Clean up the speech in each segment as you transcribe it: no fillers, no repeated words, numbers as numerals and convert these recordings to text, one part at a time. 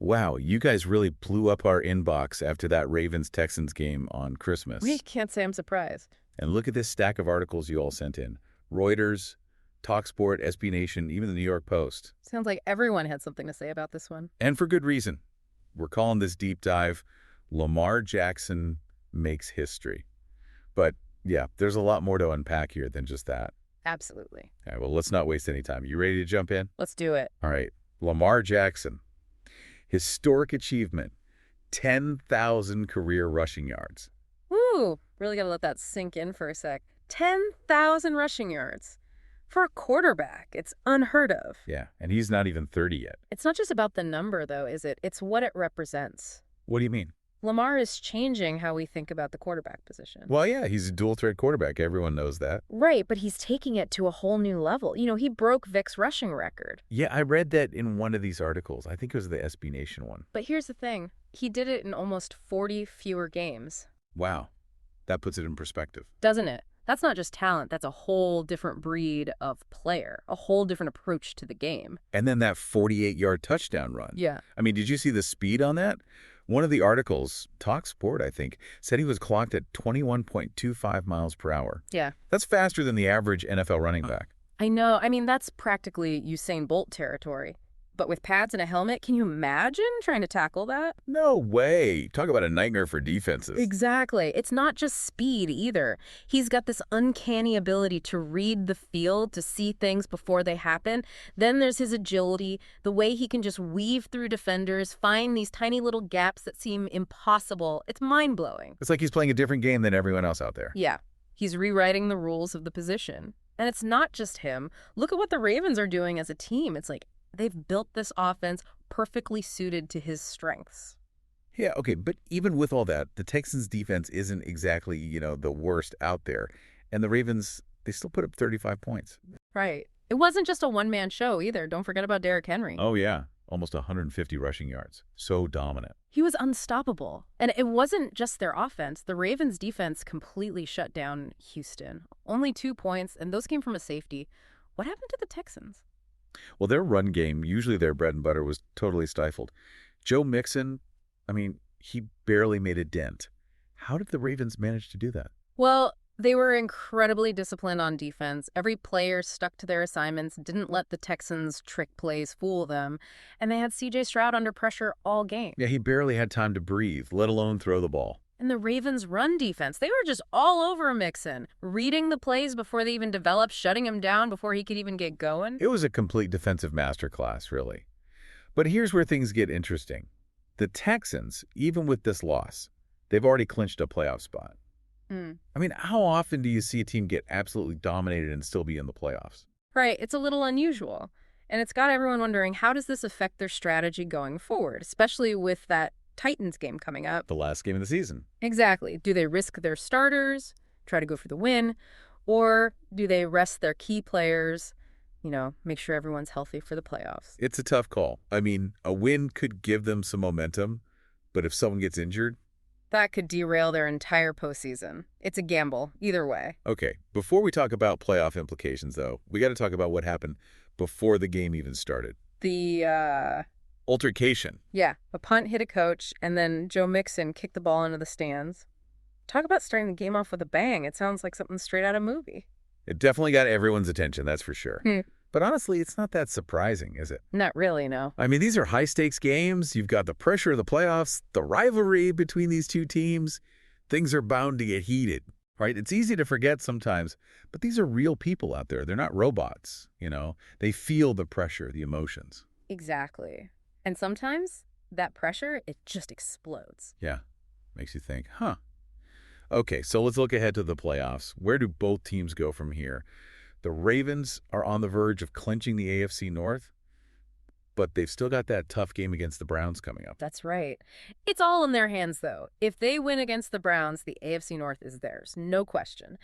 Wow, you guys really blew up our inbox after that Ravens-Texans game on Christmas. We can't say I'm surprised. And look at this stack of articles you all sent in. Reuters, TalkSport, SB Nation, even the New York Post. Sounds like everyone had something to say about this one. And for good reason. We're calling this deep dive, Lamar Jackson Makes History. But yeah, there's a lot more to unpack here than just that. Absolutely. All right, well, let's not waste any time. You ready to jump in? Let's do it. All right, Lamar Jackson. Historic achievement, 10,000 career rushing yards. Woo! Really got to let that sink in for a sec. 10,000 rushing yards. For a quarterback, it's unheard of. Yeah, and he's not even 30 yet. It's not just about the number, though, is it? It's what it represents. What do you mean? Lamar is changing how we think about the quarterback position. Well, yeah, he's a dual-threat quarterback. Everyone knows that. Right, but he's taking it to a whole new level. You know, he broke Vic's rushing record. Yeah, I read that in one of these articles. I think it was the SB Nation one. But here's the thing. He did it in almost 40 fewer games. Wow, that puts it in perspective. Doesn't it? That's not just talent. That's a whole different breed of player, a whole different approach to the game. And then that 48-yard touchdown run. Yeah. I mean, did you see the speed on that? One of the articles, TalkSport, I think, said he was clocked at 21.25 miles per hour. Yeah. That's faster than the average NFL running back. I know. I mean, that's practically Usain Bolt territory. But with pads and a helmet, can you imagine trying to tackle that? No way. Talk about a nightmare for defenses. Exactly. It's not just speed either. He's got this uncanny ability to read the field, to see things before they happen. Then there's his agility, the way he can just weave through defenders, find these tiny little gaps that seem impossible. It's mind-blowing. It's like he's playing a different game than everyone else out there. Yeah. He's rewriting the rules of the position. And it's not just him. Look at what the Ravens are doing as a team. It's like they've built this offense perfectly suited to his strengths. Yeah, okay, but even with all that, the Texans' defense isn't exactly, the worst out there. And the Ravens, they still put up 35 points. Right. It wasn't just a one-man show either. Don't forget about Derrick Henry. Oh, yeah. Almost 150 rushing yards. So dominant. He was unstoppable. And it wasn't just their offense. The Ravens' defense completely shut down Houston. Only 2 points, and those came from a safety. What happened to the Texans? Well, their run game, usually their bread and butter, was totally stifled. Joe Mixon, he barely made a dent. How did the Ravens manage to do that? Well, they were incredibly disciplined on defense. Every player stuck to their assignments, didn't let the Texans' trick plays fool them, and they had C.J. Stroud under pressure all game. Yeah, he barely had time to breathe, let alone throw the ball. And the Ravens' run defense, they were just all over Mixon, reading the plays before they even developed, shutting him down before he could even get going. It was a complete defensive masterclass, really. But here's where things get interesting. The Texans, even with this loss, they've already clinched a playoff spot. How often do you see a team get absolutely dominated and still be in the playoffs? Right, it's a little unusual. And it's got everyone wondering, how does this affect their strategy going forward, especially with that Titans game coming up? The last game of the season. Exactly. Do they risk their starters, try to go for the win, or do they rest their key players, make sure everyone's healthy for the playoffs? It's a tough call. A win could give them some momentum, but if someone gets injured... that could derail their entire postseason. It's a gamble, either way. Okay, before we talk about playoff implications, though, we got to talk about what happened before the game even started. The, altercation. Yeah, a punt hit a coach, and then Joe Mixon kicked the ball into the stands. Talk about starting the game off with a bang. It sounds like something straight out of a movie. It definitely got everyone's attention, that's for sure. But honestly, it's not that surprising, is it? Not really, no. These are high-stakes games. You've got the pressure of the playoffs, the rivalry between these two teams. Things are bound to get heated, right? It's easy to forget sometimes, but these are real people out there. They're not robots, They feel the pressure, the emotions. Exactly. And sometimes that pressure, it just explodes. Yeah. Makes you think, huh? Okay, so let's look ahead to the playoffs. Where do both teams go from here? The Ravens are on the verge of clinching the AFC North, but they've still got that tough game against the Browns coming up. That's right. It's all in their hands, though. If they win against the Browns, the AFC North is theirs, no question.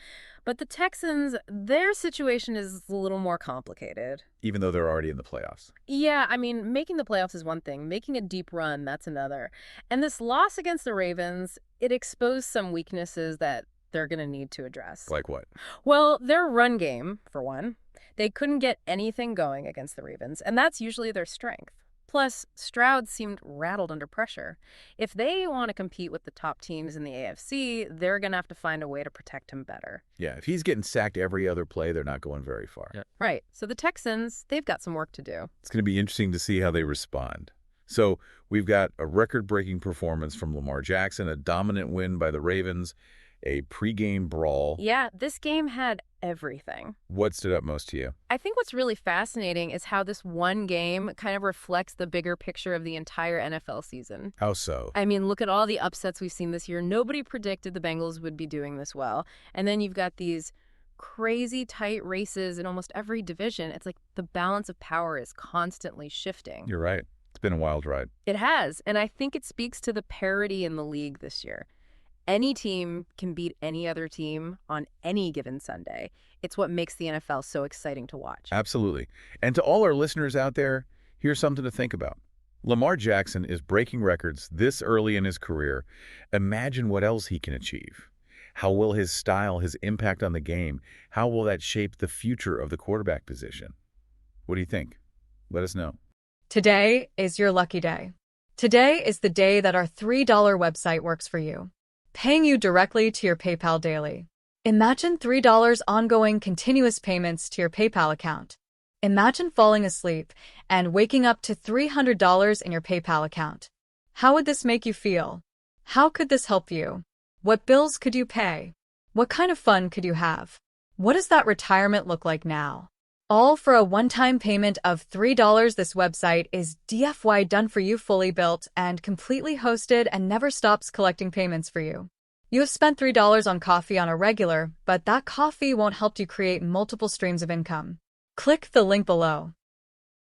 But the Texans, their situation is a little more complicated. Even though they're already in the playoffs. Yeah, making the playoffs is one thing. Making a deep run, that's another. And this loss against the Ravens, it exposed some weaknesses that they're going to need to address. Like what? Well, their run game, for one. They couldn't get anything going against the Ravens, and that's usually their strength. Plus, Stroud seemed rattled under pressure. If they want to compete with the top teams in the AFC, they're going to have to find a way to protect him better. Yeah, if he's getting sacked every other play, they're not going very far. Yeah. Right. So the Texans, they've got some work to do. It's going to be interesting to see how they respond. So we've got a record-breaking performance from Lamar Jackson, a dominant win by the Ravens, a pregame brawl. Yeah, this game had everything. What stood up most to you? I think what's really fascinating is how this one game kind of reflects the bigger picture of the entire NFL season. How so? I mean, look at all the upsets we've seen this year. Nobody predicted the Bengals would be doing this well. And then you've got these crazy tight races in almost every division. It's like the balance of power is constantly shifting. You're right. It's been a wild ride. It has, and I think it speaks to the parity in the league this year. Any team can beat any other team on any given Sunday. It's what makes the NFL so exciting to watch. Absolutely. And to all our listeners out there, here's something to think about. Lamar Jackson is breaking records this early in his career. Imagine what else he can achieve. How will his style, his impact on the game, how will that shape the future of the quarterback position? What do you think? Let us know. Today is your lucky day. Today is the day that our $3 website works for you, paying you directly to your PayPal daily. Imagine $3 ongoing continuous payments to your PayPal account. Imagine falling asleep and waking up to $300 in your PayPal account. How would this make you feel? How could this help you? What bills could you pay? What kind of fun could you have? What does that retirement look like now? All for a one-time payment of $3. This website is DFY done for you, fully built and completely hosted, and never stops collecting payments for you. You have spent $3 on coffee on a regular, but that coffee won't help you create multiple streams of income. Click the link below.